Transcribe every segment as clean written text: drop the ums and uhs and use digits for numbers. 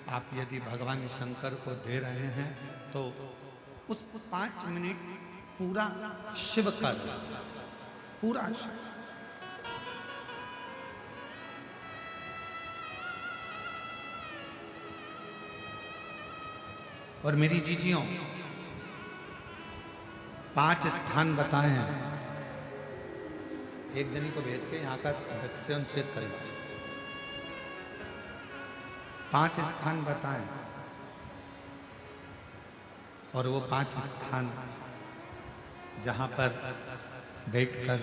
आप यदि भगवान शंकर को दे रहे हैं तो उस 5 मिनट पूरा शिव कर, पूरा शिव। और मेरी जीजियों 5 स्थान बताए हैं, एक जनी को भेज के यहाँ का वैक्सीन चेक करेगा। 5 स्थान बताएं और वो 5 स्थान जहाँ पर बैठकर,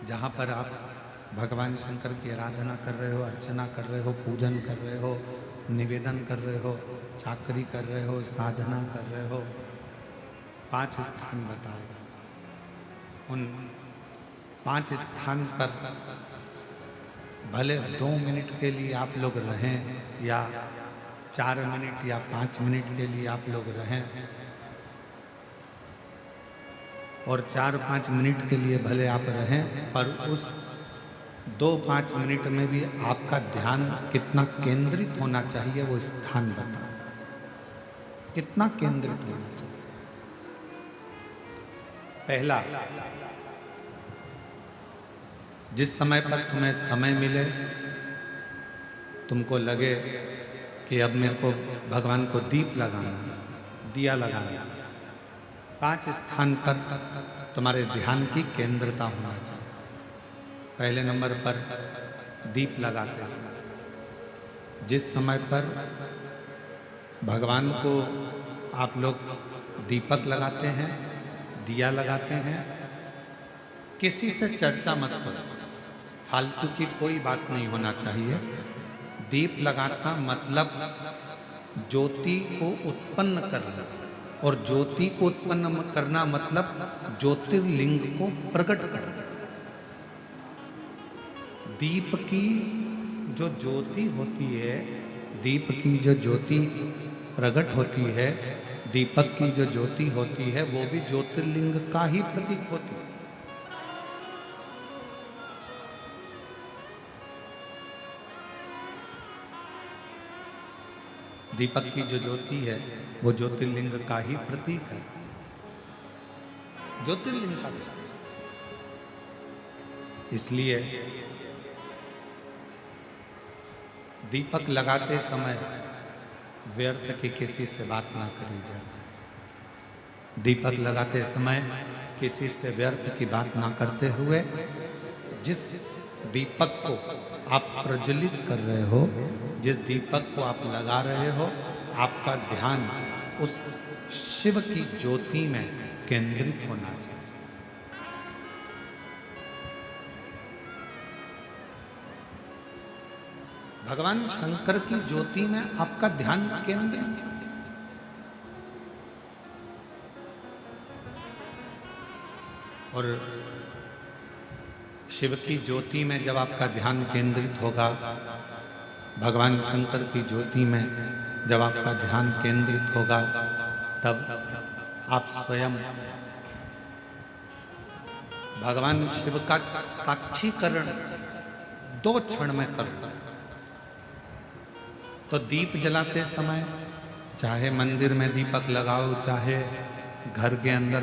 जहाँ पर आप भगवान शंकर की आराधना कर रहे हो, अर्चना कर रहे हो, पूजन कर रहे हो, निवेदन कर रहे हो, चाकरी कर रहे हो, साधना कर रहे हो, 5 स्थान बताएगा। उन 5 स्थान पर भले 2 मिनट के लिए आप लोग रहें या 4 मिनट या 5 मिनट के लिए आप लोग रहें, और 4-5 मिनट के लिए भले आप रहें, पर उस 2-5 मिनट में भी आपका ध्यान कितना केंद्रित होना चाहिए वो स्थान बताओ, कितना केंद्रित होना चाहिए। पहला, जिस समय पर तुम्हें समय मिले, तुमको लगे कि अब मेरे को भगवान को दीप लगाना, दिया लगाना, 5 स्थान पर तुम्हारे ध्यान की केंद्रता होना चाहिए। पहले नंबर पर दीप लगाते समय, जिस समय पर भगवान को आप लोग दीपक लगाते हैं, दिया लगाते हैं, किसी से चर्चा मत करो, फालतू की कोई बात नहीं होना चाहिए। दीप लगाना मतलब ज्योति को उत्पन्न करना, और ज्योति को उत्पन्न करना मतलब ज्योतिर्लिंग को प्रकट करना। दीप की जो ज्योति होती है, दीप की जो ज्योति प्रकट होती है, दीपक की जो ज्योति होती है, वो भी ज्योतिर्लिंग का ही प्रतीक होती है। दीपक की जो ज्योति है वो ज्योतिर्लिंग का ही प्रतीक है, ज्योतिर्लिंग का प्रतीक। इसलिए दीपक लगाते समय व्यर्थ की किसी से बात ना करी जाए। दीपक लगाते समय किसी से व्यर्थ की बात ना करते हुए, जिस दीपक को आप प्रज्वलित कर रहे हो, जिस दीपक को आप लगा रहे हो, आपका ध्यान उस शिव की ज्योति में केंद्रित होना चाहिए। भगवान शंकर की ज्योति में आपका ध्यान केंद्रित है। और शिव की ज्योति में जब आपका ध्यान केंद्रित होगा, भगवान शंकर की ज्योति में जब आपका ध्यान केंद्रित होगा, तब आप स्वयं भगवान शिव का साक्षीकरण 2 क्षण में कर लो। तो दीप जलाते समय चाहे मंदिर में दीपक लगाओ, चाहे घर के अंदर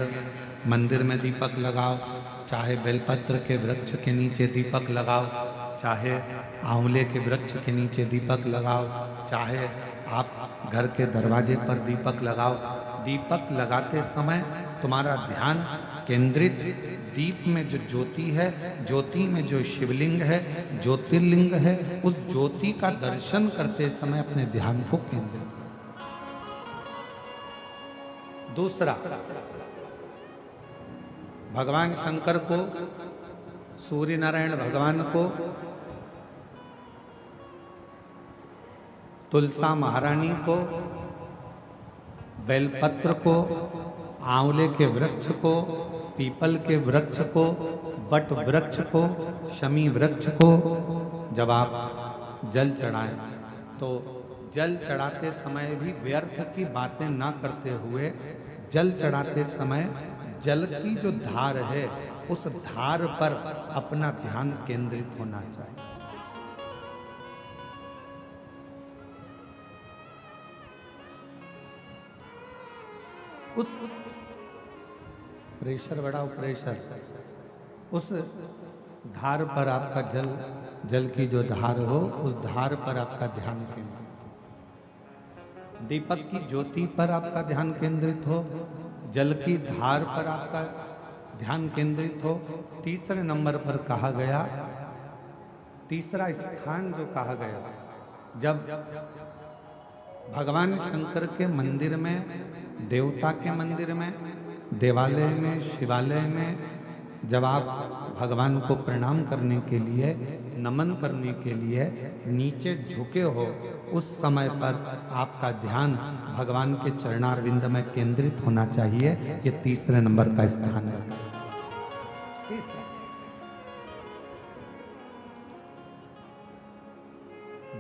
मंदिर में दीपक लगाओ, चाहे बेलपत्र के वृक्ष के नीचे दीपक लगाओ, चाहे आंवले के वृक्ष के नीचे दीपक लगाओ, चाहे आप घर के दरवाजे पर दीपक लगाओ। दीपक लगाते समय तुम्हारा ध्यान केंद्रित दीप में जो ज्योति है, ज्योति में जो शिवलिंग है, ज्योतिर्लिंग है, उस ज्योति का दर्शन करते समय अपने ध्यान को केंद्रित करो। दूसरा, भगवान शंकर को, सूर्य नारायण भगवान को, तुलसा महारानी को, बेलपत्र को, आंवले के वृक्ष को, पीपल के वृक्ष को, बट वृक्ष को, शमी वृक्ष को जब आप जल चढ़ाएं, तो जल चढ़ाते समय भी व्यर्थ की बातें ना करते हुए, जल चढ़ाते समय जल की जो धार है, उस धार पर अपना ध्यान केंद्रित होना चाहिए। उस प्रेशर बढ़ाओ, प्रेशर, उस धार पर आपका जल की जो धार हो, उस धार पर आपका ध्यान केंद्रित, दीपक की ज्योति पर आपका ध्यान केंद्रित हो, जल की धार पर आपका ध्यान केंद्रित हो। तीसरे नंबर पर कहा गया, तीसरा स्थान जो कहा गया, जब भगवान शंकर के मंदिर में, देवता के मंदिर में, देवालय में, शिवालय में जब आप भगवान को प्रणाम करने के लिए, नमन करने के लिए नीचे झुके हो, उस समय पर आपका ध्यान भगवान के चरणारविंद में केंद्रित होना चाहिए। ये तीसरे नंबर का स्थान है।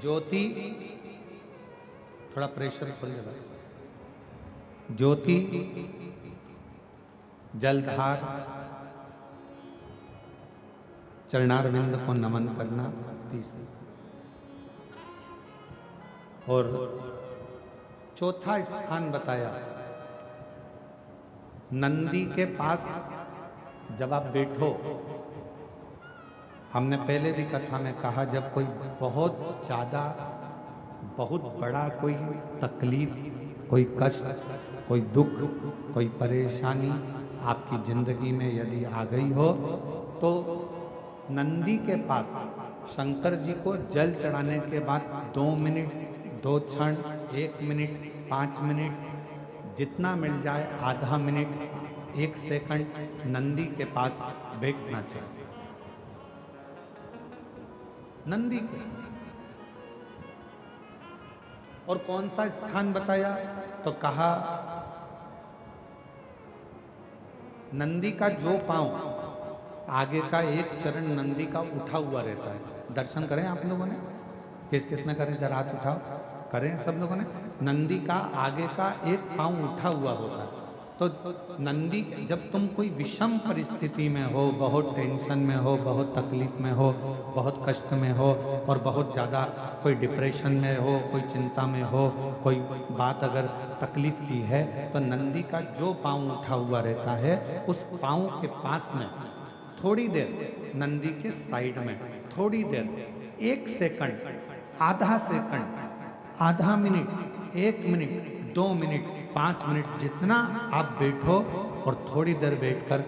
ज्योति, थोड़ा प्रेशर खोल जाएगा, ज्योति, जलधार, चरणारविंद को नमन करना, तीसरा। और चौथा स्थान बताया, नंदी के पास जब आप बैठो, हमने पहले भी कथा में कहा, जब कोई बहुत ज्यादा, बहुत बड़ा कोई तकलीफ, कोई कष्ट, कोई दुख, कोई परेशानी आपकी जिंदगी में यदि आ गई हो, तो नंदी के पास शंकर जी को जल चढ़ाने के बाद 2 मिनट, 2 क्षण, 1 मिनट, 5 मिनट, जितना मिल जाए, आधा मिनट, 1 सेकंड नंदी के पास बैठना चाहिए। नंदी के, और कौन सा स्थान बताया, तो कहा नंदी का जो पांव, आगे का एक चरण नंदी का उठा हुआ रहता है। दर्शन करें आप लोगों ने, किस किस ने करें, जरा हाथ उठाओ, करें सब लोगों ने। नंदी का आगे का एक पांव उठा हुआ होता है। तो नंदी, जब तुम कोई विषम परिस्थिति में हो, बहुत टेंशन में हो, बहुत तकलीफ में हो, बहुत कष्ट में हो, और बहुत ज़्यादा कोई डिप्रेशन में हो, कोई चिंता में हो, कोई बात अगर तकलीफ की है, तो नंदी का जो पांव उठा हुआ रहता है, उस पांव के पास में थोड़ी देर, नंदी के साइड में थोड़ी देर, 1 सेकंड, आधा सेकंड, आधा मिनट, 1 मिनट, 2 मिनट, 5 मिनट, जितना आप बैठो, और थोड़ी देर बैठकर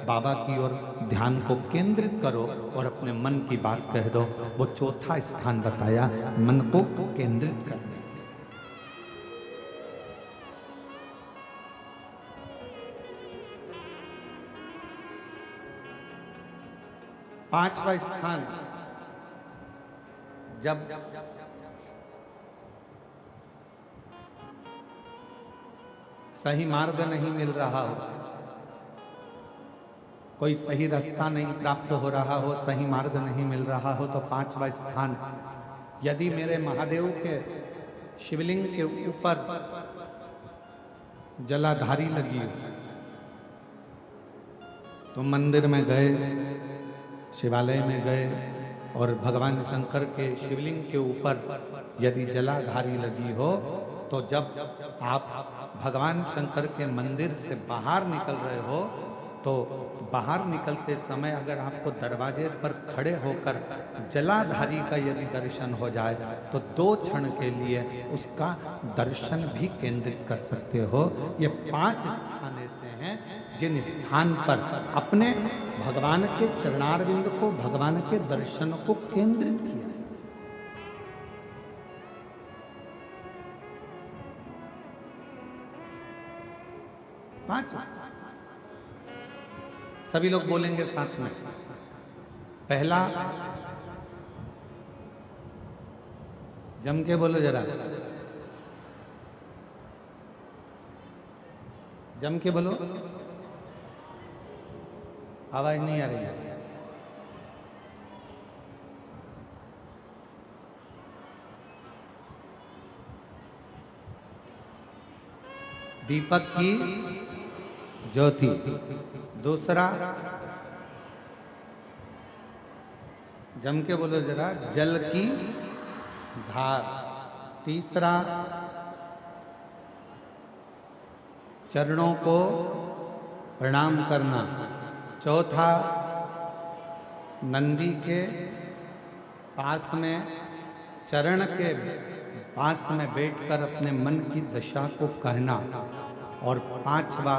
बाबा की ओर ध्यान को केंद्रित करो और अपने मन की बात कह दो। वो चौथा स्थान बताया, मन को केंद्रित करने। पांचवा स्थान, जब सही मार्ग नहीं मिल रहा हो, कोई सही रास्ता नहीं प्राप्त हो रहा हो, सही मार्ग नहीं मिल रहा हो, तो पांचवा स्थान, यदि मेरे महादेव के शिवलिंग के ऊपर जलाधारी लगी हो, तो मंदिर में गए, शिवालय में गए, और भगवान शंकर के शिवलिंग के ऊपर यदि जलाधारी लगी हो, तो जब आप भगवान शंकर के मंदिर से बाहर निकल रहे हो, तो बाहर निकलते समय अगर आपको दरवाजे पर खड़े होकर जलाधारी का यदि दर्शन हो जाए, तो 2 क्षण के लिए उसका दर्शन भी केंद्रित कर सकते हो। ये 5 स्थान ऐसे हैं जिन स्थान पर अपने भगवान के चरणारविंद को, भगवान के दर्शन को केंद्रित किया। 5 सभी लोग बोलेंगे साथ में। पहला, जम के बोलो जरा, जम के बोलो, आवाज नहीं आ रही है। दीपक की ज्योति। दूसरा, जम के बोलो जरा, जल की धार। तीसरा, चरणों को प्रणाम करना। चौथा, नंदी के पास में, चरण के पास में बैठकर अपने मन की दशा को कहना। और पांचवा,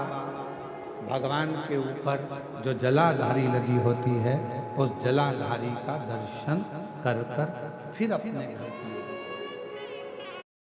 भगवान के ऊपर जो जलाधारी लगी होती है उस जलाधारी का दर्शन कर कर फिर अपने घर